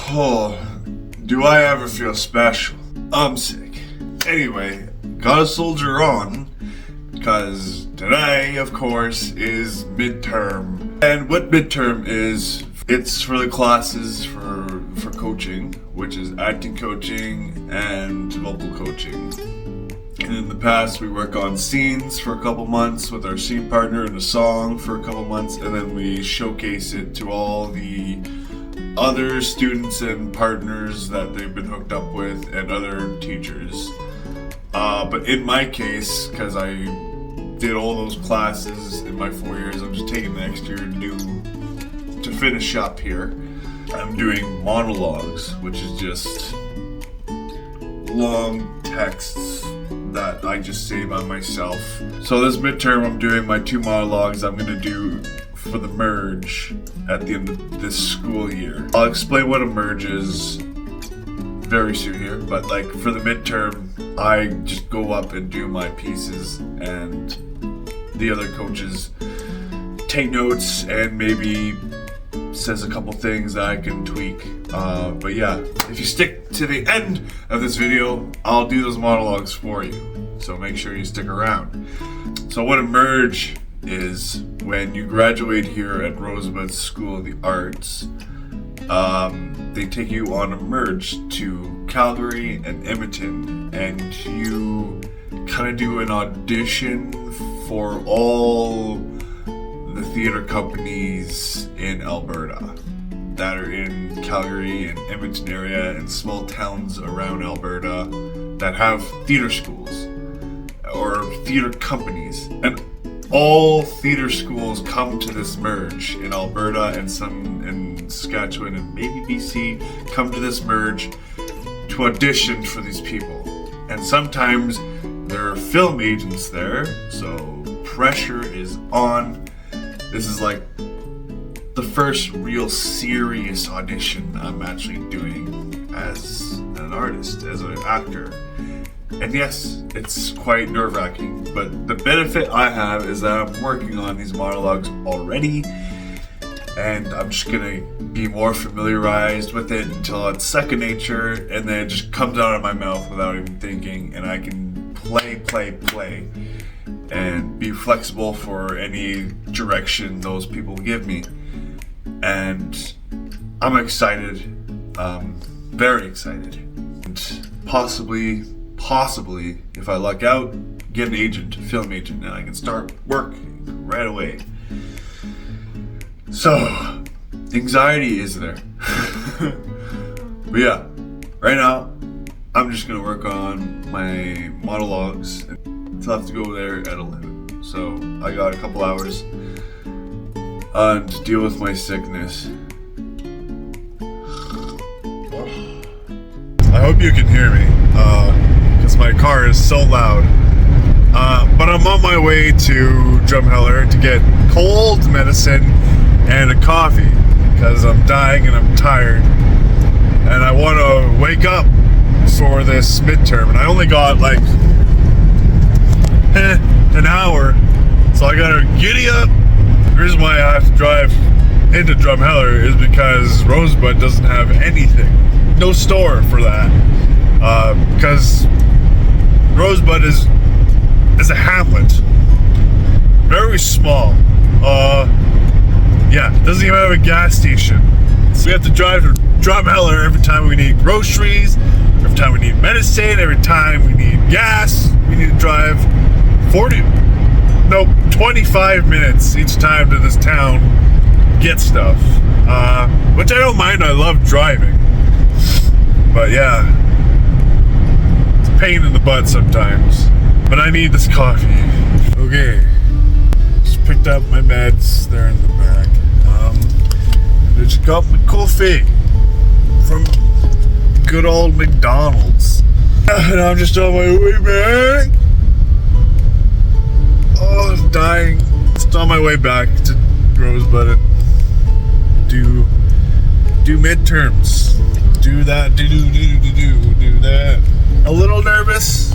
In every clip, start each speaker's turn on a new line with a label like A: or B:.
A: Oh, do I ever feel special? I'm sick. Anyway, gotta soldier on, because today, of course, is midterm. And what midterm is, it's for the classes for coaching, which is acting coaching and vocal coaching. And in the past, we work on scenes for a couple months with our scene partner and a song for a couple months, and then we showcase it to all the other students and partners that they've been hooked up with and other teachers. But in my case, because I did all those classes in my 4 years, I'm just taking the next year to finish up here. I'm doing monologues, which is just long texts that I just say by myself. So this midterm, I'm doing my 2 monologues I'm gonna do for the merge at the end of this school year. I'll explain what a merge is very soon here, but like for the midterm, I just go up and do my pieces and the other coaches take notes and maybe says a couple things that I can tweak. But yeah, if you stick to the end of this video, I'll do those monologues for you. So make sure you stick around. So what a merge is, when you graduate here at Rosebud School of the Arts, they take you on a merge to Calgary and Edmonton, and you kind of do an audition for all the theater companies in Alberta that are in Calgary and Edmonton area and small towns around Alberta that have theater schools or theater companies. And all theater schools come to this merge in Alberta, and some in Saskatchewan and maybe BC come to this merge to audition for these people. And sometimes there are film agents there, so pressure is on. This is like the first real serious audition I'm actually doing as an artist, as an actor. And yes, it's quite nerve-wracking, but the benefit I have is that I'm working on these monologues already, and I'm just gonna be more familiarized with it until it's second nature, and then it just comes out of my mouth without even thinking, and I can play, and be flexible for any direction those people give me. And I'm excited, very excited, and possibly, if I luck out, get an agent, a film agent, and I can start working right away. So, anxiety is there. But yeah, right now, I'm just gonna work on my monologues until I have to go there at 11. So, I got a couple hours to deal with my sickness. I hope you can hear me, because my car is so loud. But I'm on my way to Drumheller to get cold medicine and a coffee, because I'm dying and I'm tired. And I want to wake up for this midterm. And I only got like an hour. So I gotta giddy up. The reason why I have to drive into Drumheller is because Rosebud doesn't have anything. No store for that. Because Rosebud is a hamlet. Very small. Yeah, doesn't even have a gas station. So we have to drive to Drumheller every time we need groceries, every time we need medicine, every time we need gas. We need to drive 25 minutes each time to this town, get stuff. Which I don't mind, I love driving. But yeah, it's a pain in the butt sometimes. But I need this coffee. Okay, just picked up my meds, they're in the back. I just got my coffee from good old McDonald's. And I'm just on my way back. Oh, I'm dying. Just on my way back to Rosebud and do midterms. Do that, do that. A little nervous,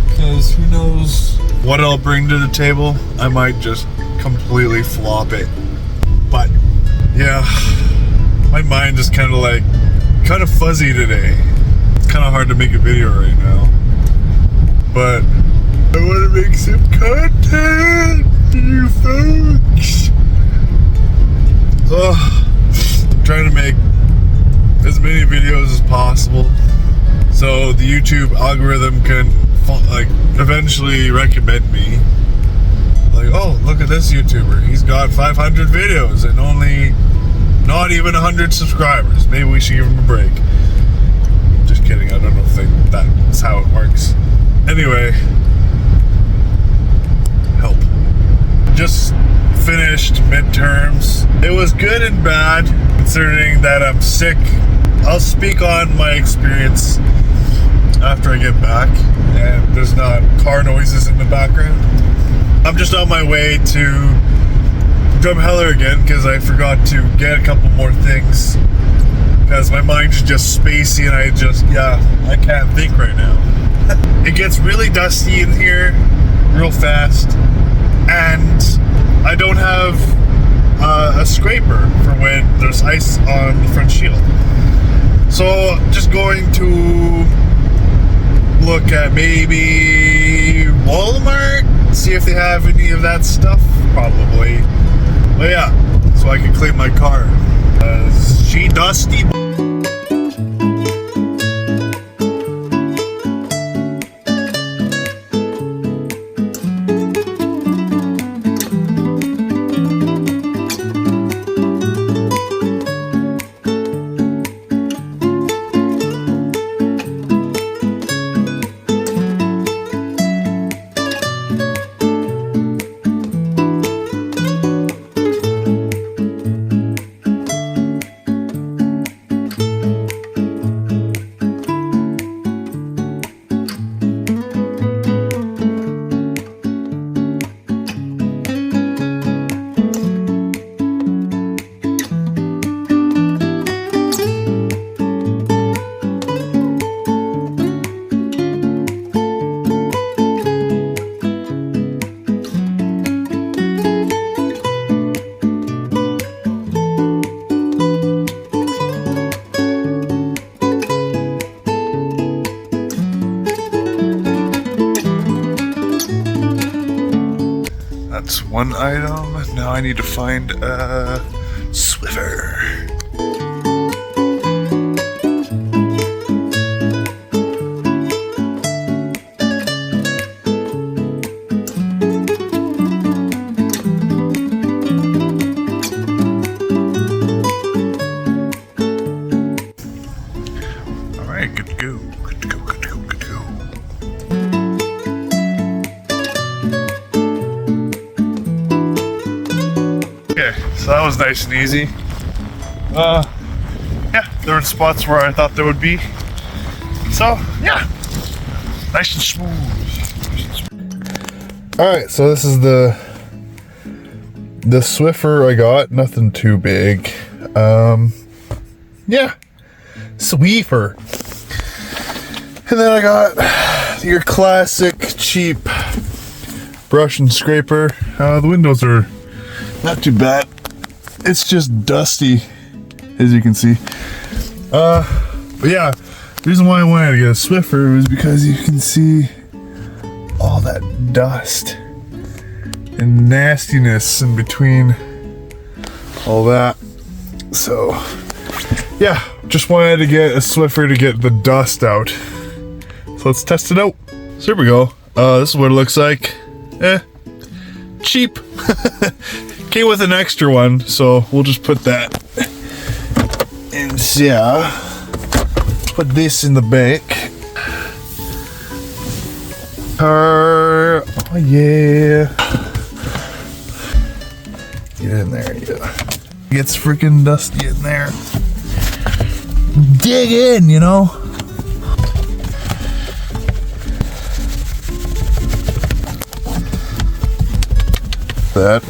A: because who knows what I'll bring to the table. I might just completely flop it. But yeah, my mind is kind of like, kind of fuzzy today. It's kind of hard to make a video right now. But I want to make some content for you folks. I'm trying to make as many videos as possible so the YouTube algorithm can like eventually recommend me. Like, oh, look at this YouTuber. He's got 500 videos and only not even 100 subscribers. Maybe we should give him a break. Just kidding. I don't know if that's how it works. Anyway, help. Just finished midterms. It was good and bad considering that I'm sick. I'll speak on my experience after I get back and there's not car noises in the background. I'm just on my way to Drumheller again because I forgot to get a couple more things because my mind's just spacey and I can't think right now. It gets really dusty in here real fast and I don't have a scraper for when there's ice on the front shield. So just going to look at maybe Walmart, see if they have any of that stuff, probably. But yeah, so I can clean my car. She dusty. That's one item. Now I need to find a Swiffer. Alright, good to go. Good to go, good to go, good to go. Okay, so that was nice and easy. Yeah, there were spots where I thought there would be. So, yeah, nice and smooth. Alright, so this is the Swiffer I got. Nothing too big. Yeah, Swiffer. And then I got your classic cheap brush and scraper. The windows are not too bad. It's just dusty, as you can see. But yeah, the reason why I wanted to get a Swiffer was because you can see all that dust and nastiness in between all that. So yeah, just wanted to get a Swiffer to get the dust out. So let's test it out. So here we go. This is what it looks like. Cheap. Came with an extra one, so we'll just put that in. Yeah, put this in the back. Oh yeah. Get in there, yeah. It gets freaking dusty in there. Dig in, you know. That.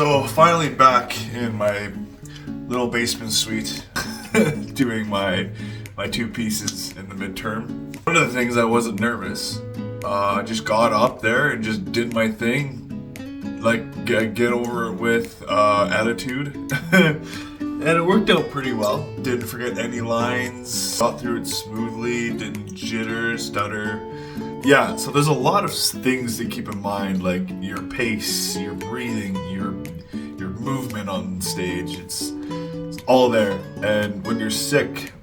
A: So finally back in my little basement suite doing my two pieces in the midterm. One of the things, I wasn't nervous. I just got up there and just did my thing, like get over it with attitude. And it worked out pretty well. Didn't forget any lines, got through it smoothly, didn't jitter, stutter. Yeah, so there's a lot of things to keep in mind, like your pace, your breathing, your movement on stage. It's all there. And when you're sick,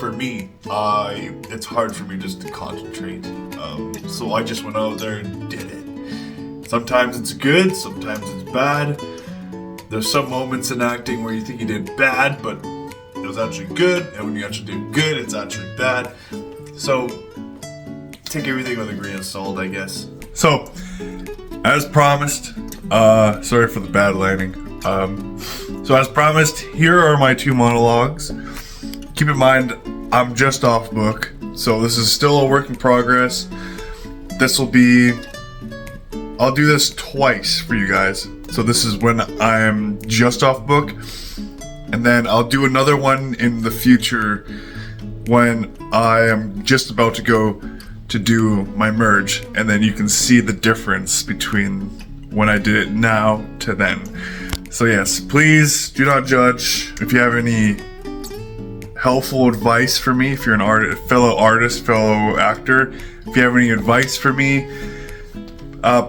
A: for me, it's hard for me just to concentrate. So I just went out there and did it. Sometimes it's good, sometimes it's bad. There's some moments in acting where you think you did bad, but it was actually good. And when you actually do good, it's actually bad. So take everything with a grain of salt, I guess. So, as promised, sorry for the bad lighting. So as promised, here are my 2 monologues. Keep in mind, I'm just off book, so this is still a work in progress. This will be, I'll do this twice for you guys. So this is when I'm just off book, and then I'll do another one in the future when I am just about to go to do my merge, and then you can see the difference between when I did it now to then. So yes, please do not judge. If you have any helpful advice for me, if you're an artist, fellow actor, if you have any advice for me,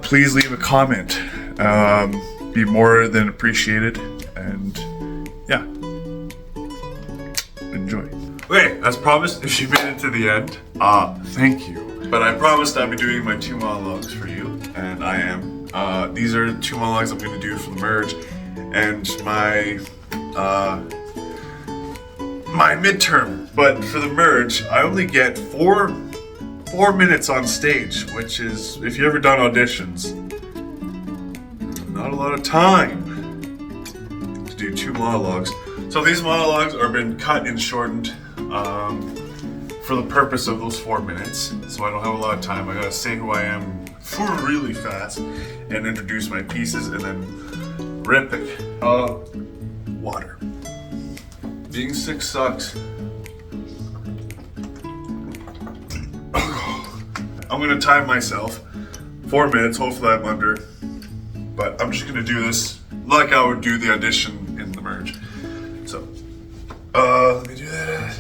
A: please leave a comment. Be more than appreciated, and yeah, enjoy. Okay, as promised, if you made it to the end, thank you. But I promised I'd be doing my 2 monologues for you, and I am. These are 2 monologues I'm going to do for the merge, and my midterm. But for the merge, I only get 4 minutes on stage, which is, if you've ever done auditions, not a lot of time to do 2 monologues. So these monologues are been cut and shortened for the purpose of those 4 minutes. So I don't have a lot of time. I gotta say who I am really fast and introduce my pieces, and then rip it. Water. Being sick sucks. I'm gonna time myself. 4 minutes, hopefully I'm under. But I'm just gonna do this like I would do the audition in the merge. So, let me do that.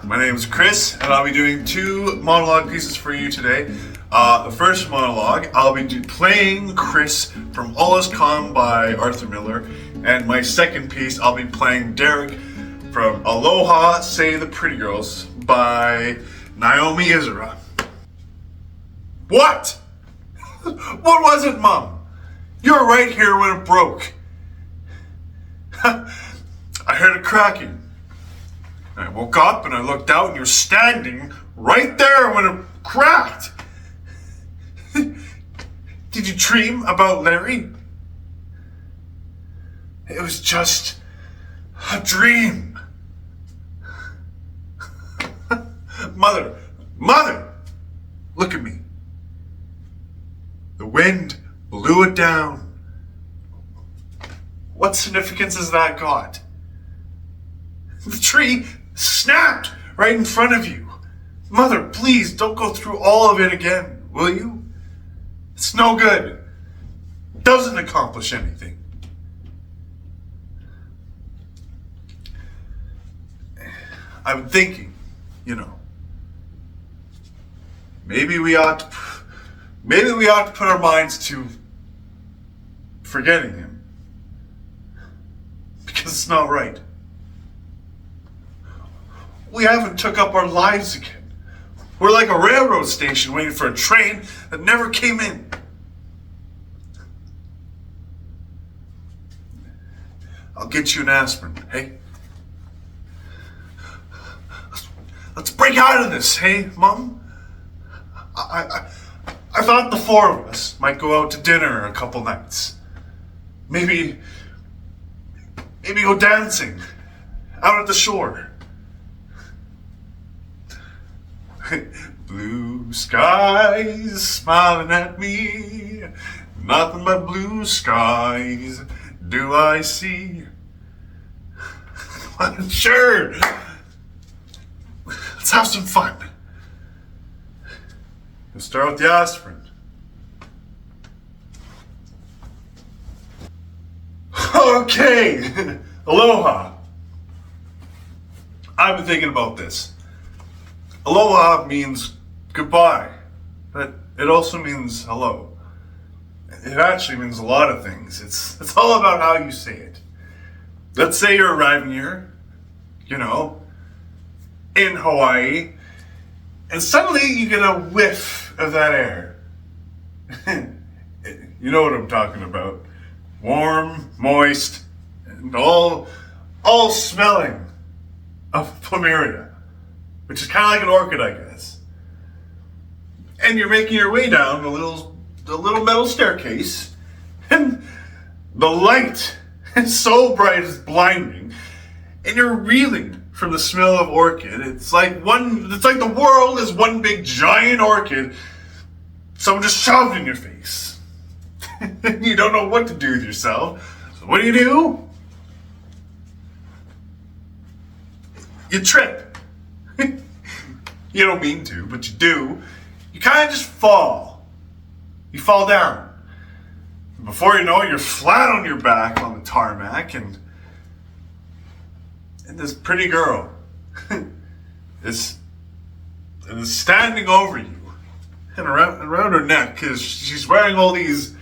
A: My name is Chris, and I'll be doing 2 monologue pieces for you today. The first monologue, I'll be playing Chris from All Is Calm by Arthur Miller. And my second piece, I'll be playing Derek from Aloha, Say the Pretty Girls by Naomi Isara. What? What was it, Mom? You were right here when it broke. I heard it cracking. I woke up and I looked out and you're standing right there when it cracked. Did you dream about Larry? It was just a dream. Mother, look at me. The wind blew it down. What significance has that got? The tree snapped right in front of you. Mother, please don't go through all of it again, will you? It's no good. It doesn't accomplish anything. I'm thinking, maybe we ought to put our minds to forgetting him. Because it's not right. We haven't took up our lives again. We're like a railroad station waiting for a train that never came in. I'll get you an aspirin, hey? Let's break out of this, hey, Mom? I thought the 4 of us might go out to dinner a couple nights. Maybe go dancing out at the shore. Blue skies smiling at me, nothing but blue skies. do I see? Sure. Let's have some fun. We'll start with the aspirin. Okay. Aloha. I've been thinking about this. Aloha means goodbye, but it also means hello. It actually means a lot of things. It's all about how you say it. Let's say you're arriving here, in Hawaii, and suddenly you get a whiff of that air. You know what I'm talking about. Warm, moist, and all smelling of plumeria, which is kind of like an orchid, I guess. And you're making your way down the little metal staircase, and the light is so bright it's blinding, and you're reeling from the smell of orchid. It's like the world is one big giant orchid someone just shoved in your face. You don't know what to do with yourself. So what do? You trip. You don't mean to, but you do. You kind of just fall. You fall down. Before you know it, you're flat on your back on the tarmac, and this pretty girl is standing over you and around her neck, because she's wearing all these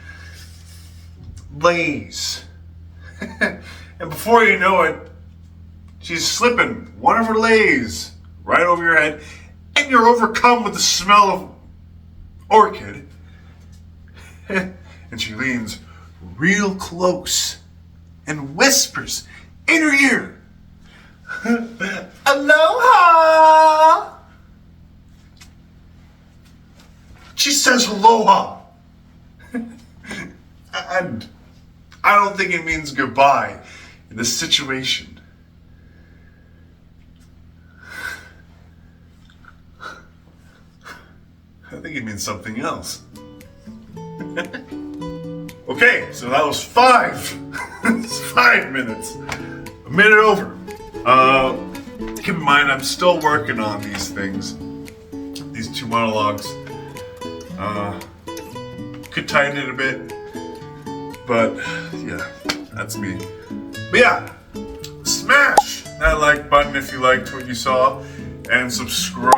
A: leis. And before you know it, she's slipping one of her leis right over your head, and you're overcome with the smell of orchid. And she leans real close and whispers in her ear, "Aloha!" She says aloha. And I don't think it means goodbye in this situation. I think it means something else. Okay, so that was 5 minutes. A minute over. Keep in mind, I'm still working on these things. These 2 monologues. Could tighten it a bit. But, yeah, that's me. But yeah, smash that like button if you liked what you saw. And subscribe